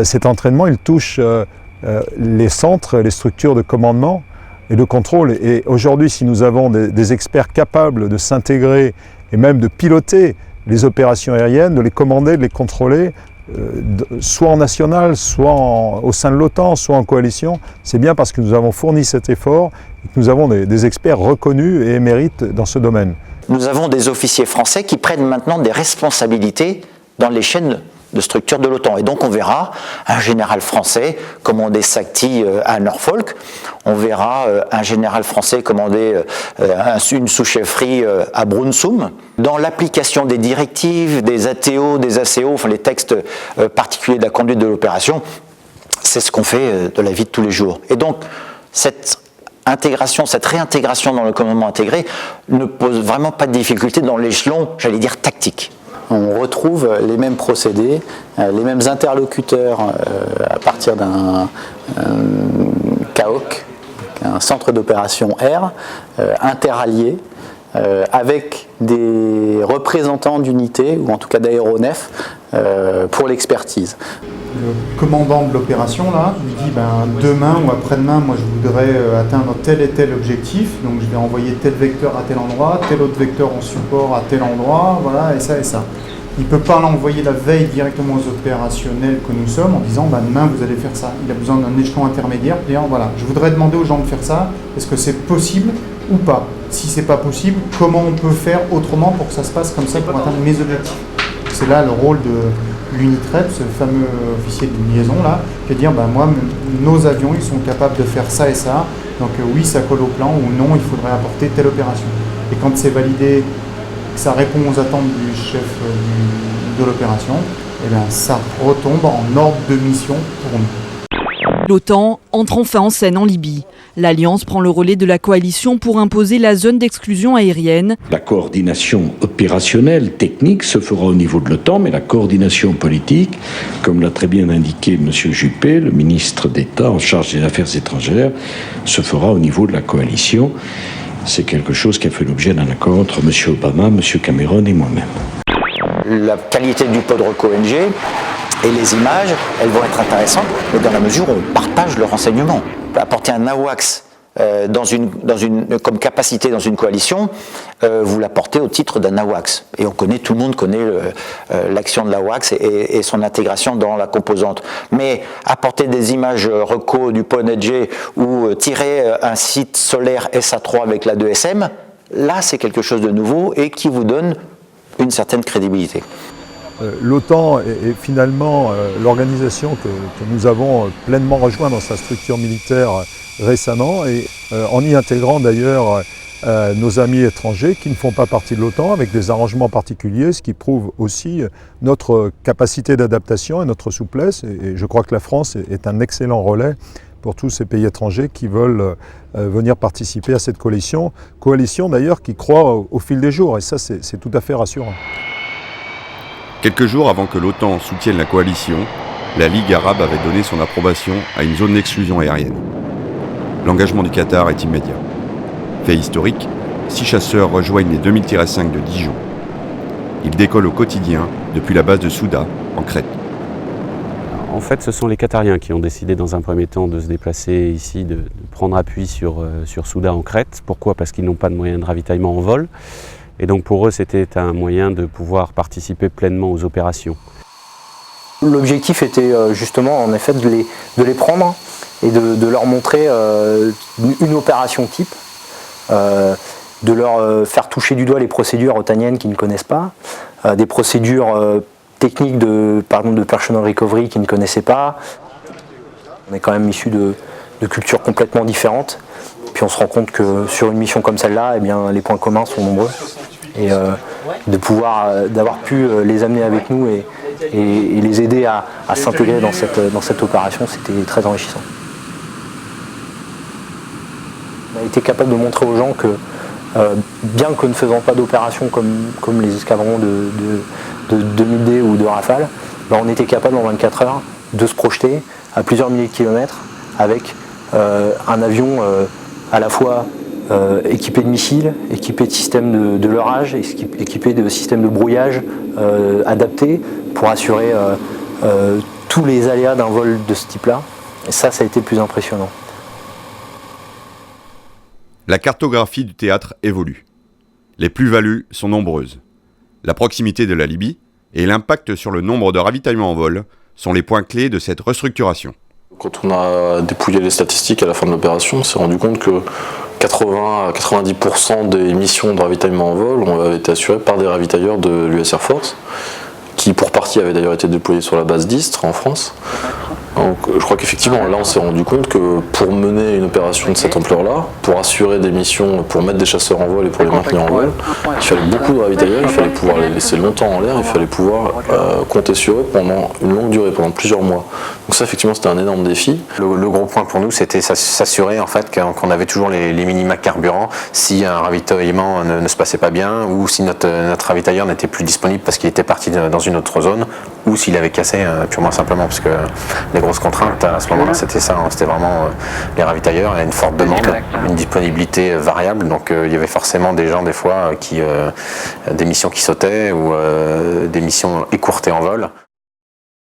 cet entraînement, il touche les centres, les structures de commandement et de contrôle. Et aujourd'hui, si nous avons des experts capables de s'intégrer et même de piloter les opérations aériennes, de les commander, de les contrôler, soit en national, soit au sein de l'OTAN, soit en coalition, c'est bien parce que nous avons fourni cet effort et que nous avons des experts reconnus et émérites dans ce domaine. Nous avons des officiers français qui prennent maintenant des responsabilités dans les chaînes de structure de l'OTAN. Et donc on verra un général français commander SACTI à Norfolk, on verra un général français commander une sous-chefferie à Brunsum. Dans l'application des directives, des ATO, des ACO, enfin les textes particuliers de la conduite de l'opération, c'est ce qu'on fait de la vie de tous les jours. Et donc cette réintégration dans le commandement intégré ne pose vraiment pas de difficulté dans l'échelon, j'allais dire, tactique. On retrouve les mêmes procédés, les mêmes interlocuteurs à partir d'un CAOC, un centre d'opération air, interallié, avec des représentants d'unités, ou en tout cas d'aéronefs, pour l'expertise. Le commandant de l'opération, là, lui dit demain ou après-demain, moi je voudrais atteindre tel et tel objectif, donc je vais envoyer tel vecteur à tel endroit, tel autre vecteur en support à tel endroit, voilà, et ça et ça. Il ne peut pas l'envoyer la veille directement aux opérationnels que nous sommes en disant demain vous allez faire ça. Il a besoin d'un échelon intermédiaire pour dire voilà, je voudrais demander aux gens de faire ça, est-ce que c'est possible ou pas? Si c'est pas possible, comment on peut faire autrement pour que ça se passe comme ça pour atteindre mes objectifs? C'est là le rôle de l'UNITREP, ce fameux officier de liaison là, qui va dire moi, nos avions ils sont capables de faire ça et ça, donc oui ça colle au plan ou non il faudrait apporter telle opération. Et quand c'est validé, ça répond aux attentes du chef de l'opération, et bien ça retombe en ordre de mission pour nous. L'OTAN entre enfin en scène en Libye. L'Alliance prend le relais de la coalition pour imposer la zone d'exclusion aérienne. La coordination opérationnelle, technique, se fera au niveau de l'OTAN, mais la coordination politique, comme l'a très bien indiqué M. Juppé, le ministre d'État en charge des Affaires étrangères, se fera au niveau de la coalition. C'est quelque chose qui a fait l'objet d'un accord entre M. Obama, M. Cameron et moi-même. La qualité du pod RECO-NG et les images, elles vont être intéressantes, mais dans la mesure où on partage le renseignement. Apporter un AWACS comme capacité dans une coalition, vous l'apportez au titre d'un AWACS. Et tout le monde connaît l'action de l'AWACS et son intégration dans la composante. Mais apporter des images RECO du pod NG ou tirer un site solaire SA3 avec la 2SM, là c'est quelque chose de nouveau et qui vous donne une certaine crédibilité. L'OTAN est finalement l'organisation que nous avons pleinement rejoint dans sa structure militaire récemment et en y intégrant d'ailleurs nos amis étrangers qui ne font pas partie de l'OTAN avec des arrangements particuliers, ce qui prouve aussi notre capacité d'adaptation et notre souplesse. Et je crois que la France est un excellent relais pour tous ces pays étrangers qui veulent venir participer à cette coalition d'ailleurs qui croît au fil des jours et ça c'est tout à fait rassurant. Quelques jours avant que l'OTAN soutienne la coalition, la Ligue arabe avait donné son approbation à une zone d'exclusion aérienne. L'engagement du Qatar est immédiat. Fait historique, 6 chasseurs rejoignent les 2000-5 de Dijon. Ils décollent au quotidien depuis la base de Souda, en Crète. En fait, ce sont les Qatariens qui ont décidé dans un premier temps de se déplacer ici, de prendre appui sur Souda en Crète. Pourquoi ? Parce qu'ils n'ont pas de moyens de ravitaillement en vol. Et donc pour eux, c'était un moyen de pouvoir participer pleinement aux opérations. L'objectif était justement, en effet, de les prendre et de leur montrer une opération type, de leur faire toucher du doigt les procédures otaniennes qu'ils ne connaissent pas, des procédures techniques par exemple de personal recovery qu'ils ne connaissaient pas. On est quand même issus de cultures complètement différentes. Puis on se rend compte que sur une mission comme celle-là, eh bien, les points communs sont nombreux. Et d'avoir pu les amener avec nous et les aider à s'intégrer dans cette opération, c'était très enrichissant. On a été capable de montrer aux gens que, bien que ne faisant pas d'opération comme les escadrons de 2000D ou de Rafale, on était capable en 24 heures de se projeter à plusieurs milliers de kilomètres avec un avion à la fois équipé de missiles, équipé de systèmes de leurrage, équipé de systèmes de brouillage adaptés pour assurer tous les aléas d'un vol de ce type-là. Et ça a été le plus impressionnant. La cartographie du théâtre évolue. Les plus-values sont nombreuses. La proximité de la Libye et l'impact sur le nombre de ravitaillements en vol sont les points clés de cette restructuration. Quand on a dépouillé les statistiques à la fin de l'opération, on s'est rendu compte que 80 à 90% des missions de ravitaillement en vol ont été assurées par des ravitailleurs de l'US Air Force, qui pour partie avaient d'ailleurs été déployés sur la base d'Istres en France. Donc je crois qu'effectivement là on s'est rendu compte que pour mener une opération de cette ampleur-là, pour assurer des missions, pour mettre des chasseurs en vol et pour les maintenir en vol, il fallait beaucoup de ravitailleurs, il fallait pouvoir les laisser longtemps en l'air, il fallait pouvoir compter sur eux pendant une longue durée, pendant plusieurs mois. Donc ça effectivement c'était un énorme défi. Le gros point pour nous c'était s'assurer en fait qu'on avait toujours les minima carburant si un ravitaillement ne se passait pas bien ou si notre ravitailleur n'était plus disponible parce qu'il était parti dans une autre zone ou s'il avait cassé purement simplement parce que les grosses contraintes à ce moment-là c'était ça, c'était vraiment les ravitailleurs et une forte demande, une disponibilité variable, donc il y avait forcément des gens des fois des missions qui sautaient ou des missions écourtées en vol.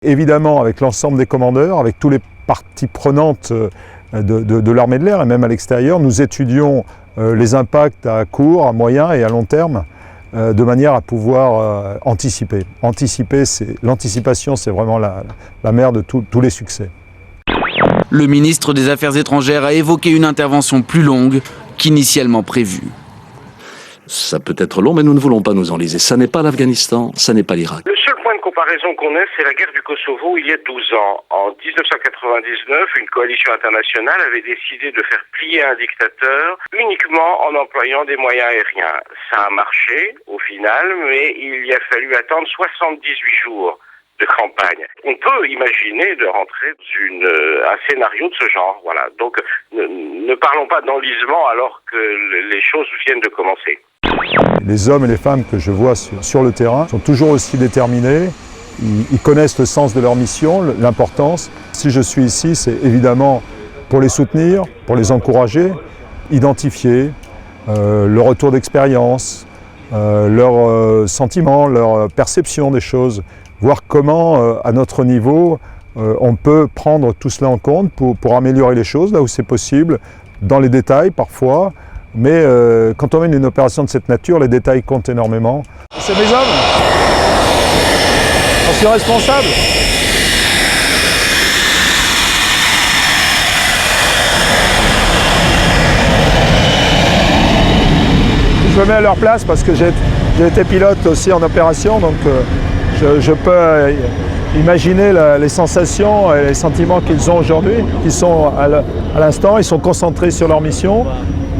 Évidemment avec l'ensemble des commandeurs, avec tous les parties prenantes de l'armée de l'air et même à l'extérieur, nous étudions les impacts à court, à moyen et à long terme de manière à pouvoir anticiper. L'anticipation, c'est vraiment la mère de tous les succès. Le ministre des Affaires étrangères a évoqué une intervention plus longue qu'initialement prévue. Ça peut être long, mais nous ne voulons pas nous enliser. Ça n'est pas l'Afghanistan, ça n'est pas l'Irak. Le seul point de comparaison qu'on ait, c'est la guerre du Kosovo il y a 12 ans. En 1999, une coalition internationale avait décidé de faire plier un dictateur uniquement en employant des moyens aériens. Ça a marché au final, mais il y a fallu attendre 78 jours de campagne. On peut imaginer de rentrer dans un scénario de ce genre. Voilà. Donc ne parlons pas d'enlisement alors que les choses viennent de commencer. Les hommes et les femmes que je vois sur le terrain sont toujours aussi déterminés. Ils connaissent le sens de leur mission, l'importance. Si je suis ici, c'est évidemment pour les soutenir, pour les encourager, identifier le retour d'expérience, leurs sentiments, leur perception des choses, voir comment, à notre niveau, on peut prendre tout cela en compte pour améliorer les choses là où c'est possible, dans les détails parfois, mais quand on mène une opération de cette nature, les détails comptent énormément. C'est mes hommes. J'en suis responsable. Je me mets à leur place parce que j'ai été pilote aussi en opération, donc je peux imaginer les sensations et les sentiments qu'ils ont aujourd'hui, qui sont à l'instant, ils sont concentrés sur leur mission.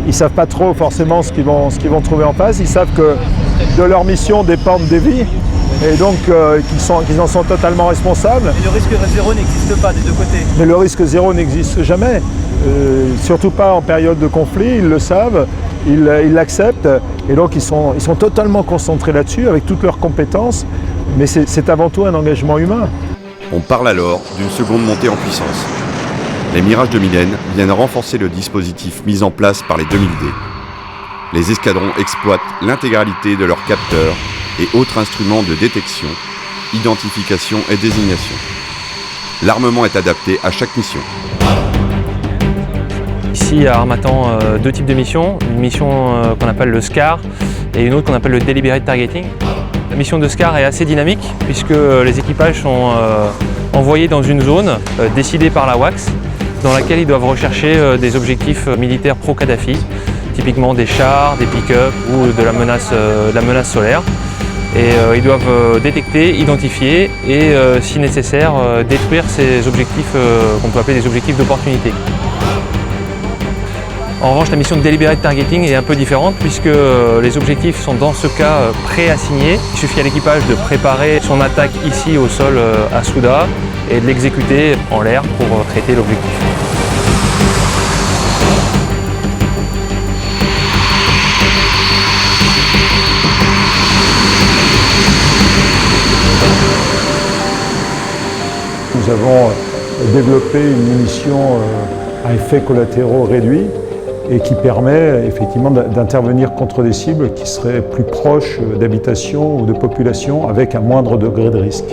Ils ne savent pas trop forcément ce qu'ils vont trouver en face. Ils savent que de leur mission dépendent des vies et donc qu'ils en sont totalement responsables. Et le risque zéro n'existe pas des deux côtés. Mais le risque zéro n'existe jamais, surtout pas en période de conflit, ils le savent, ils l'acceptent et donc ils sont totalement concentrés là-dessus avec toutes leurs compétences, mais c'est avant tout un engagement humain. On parle alors d'une seconde montée en puissance. Les Mirages de Mylène viennent renforcer le dispositif mis en place par les 2000D. Les escadrons exploitent l'intégralité de leurs capteurs et autres instruments de détection, identification et désignation. L'armement est adapté à chaque mission. Ici à Harmattan, deux types de missions. Une mission qu'on appelle le SCAR et une autre qu'on appelle le Deliberate Targeting. La mission de SCAR est assez dynamique puisque les équipages sont envoyés dans une zone décidée par la WACS dans laquelle ils doivent rechercher des objectifs militaires pro-Kadhafi, typiquement des chars, des pick-up ou de la menace solaire. Et ils doivent détecter, identifier et, si nécessaire, détruire ces objectifs qu'on peut appeler des objectifs d'opportunité. En revanche, la mission de Deliberate Targeting est un peu différente puisque les objectifs sont dans ce cas pré-assignés. Il suffit à l'équipage de préparer son attaque ici au sol à Souda et de l'exécuter en l'air pour traiter l'objectif. Nous avons développé une munition à effets collatéraux réduits et qui permet effectivement d'intervenir contre des cibles qui seraient plus proches d'habitations ou de populations avec un moindre degré de risque.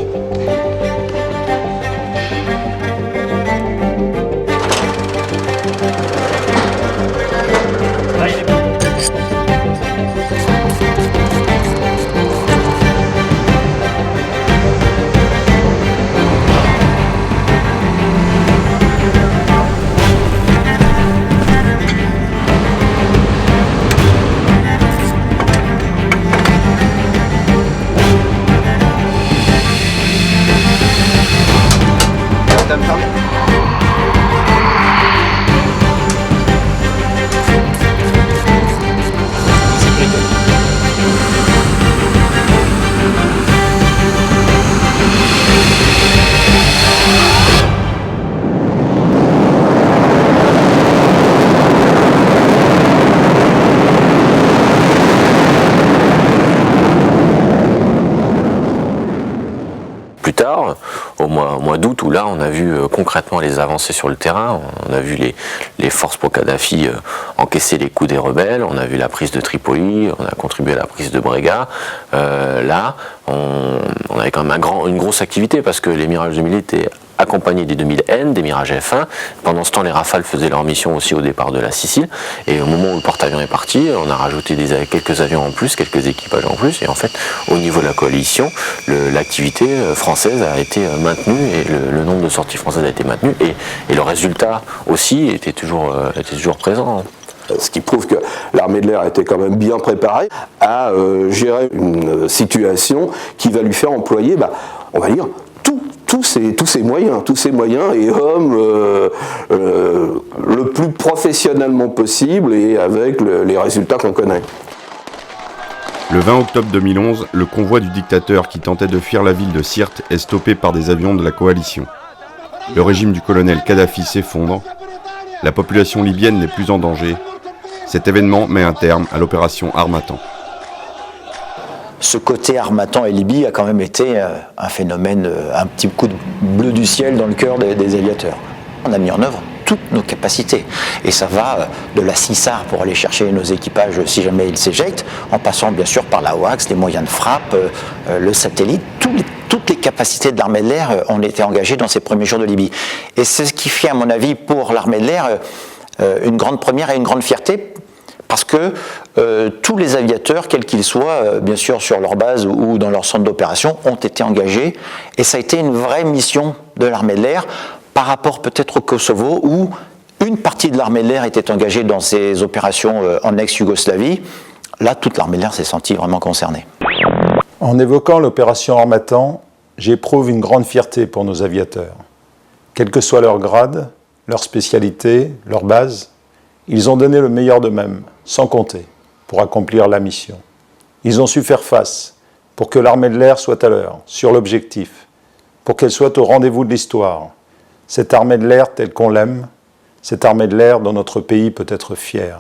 Plus tard, au mois d'août, où là on a vu concrètement les avancées sur le terrain, on a vu les forces pro-Kadhafi encaisser les coups des rebelles, on a vu la prise de Tripoli, on a contribué à la prise de Brega. Là, on avait quand même une grosse activité parce que les Mirages 2000 étaient accompagnés des 2000N, des Mirage F1. Pendant ce temps, les Rafales faisaient leur mission aussi au départ de la Sicile. Et au moment où le porte-avions est parti, on a rajouté quelques avions en plus, quelques équipages en plus. Et en fait, au niveau de la coalition, l'activité française a été maintenue et le nombre de sorties françaises a été maintenu. Et le résultat aussi était toujours présent. Ce qui prouve que l'armée de l'air était quand même bien préparée à gérer une situation qui va lui faire employer, on va dire, tous ces moyens et hommes le plus professionnellement possible et avec les résultats qu'on connaît. Le 20 octobre 2011, le convoi du dictateur qui tentait de fuir la ville de Sirte est stoppé par des avions de la coalition. Le régime du colonel Kadhafi s'effondre. La population libyenne n'est plus en danger. Cet événement met un terme à l'opération Harmattan. Ce côté Harmattan et Libye a quand même été un phénomène, un petit coup de bleu du ciel dans le cœur des aviateurs. On a mis en œuvre toutes nos capacités. Et ça va de la CISAR pour aller chercher nos équipages si jamais ils s'éjectent, en passant bien sûr par la WACS, les moyens de frappe, le satellite, toutes les capacités de l'armée de l'air ont été engagées dans ces premiers jours de Libye. Et c'est ce qui fait, à mon avis, pour l'armée de l'air, une grande première et une grande fierté, parce que tous les aviateurs, quels qu'ils soient, bien sûr sur leur base ou dans leur centre d'opération, ont été engagés. Et ça a été une vraie mission de l'armée de l'air, par rapport peut-être au Kosovo, où une partie de l'armée de l'air était engagée dans ces opérations en ex-Yougoslavie. Là, toute l'armée de l'air s'est sentie vraiment concernée. En évoquant l'opération Harmattan, j'éprouve une grande fierté pour nos aviateurs. Quel que soit leur grade, leur spécialité, leur base, ils ont donné le meilleur d'eux-mêmes, sans compter, pour accomplir la mission. Ils ont su faire face pour que l'armée de l'air soit à l'heure, sur l'objectif, pour qu'elle soit au rendez-vous de l'histoire. Cette armée de l'air telle qu'on l'aime, cette armée de l'air dont notre pays peut être fier.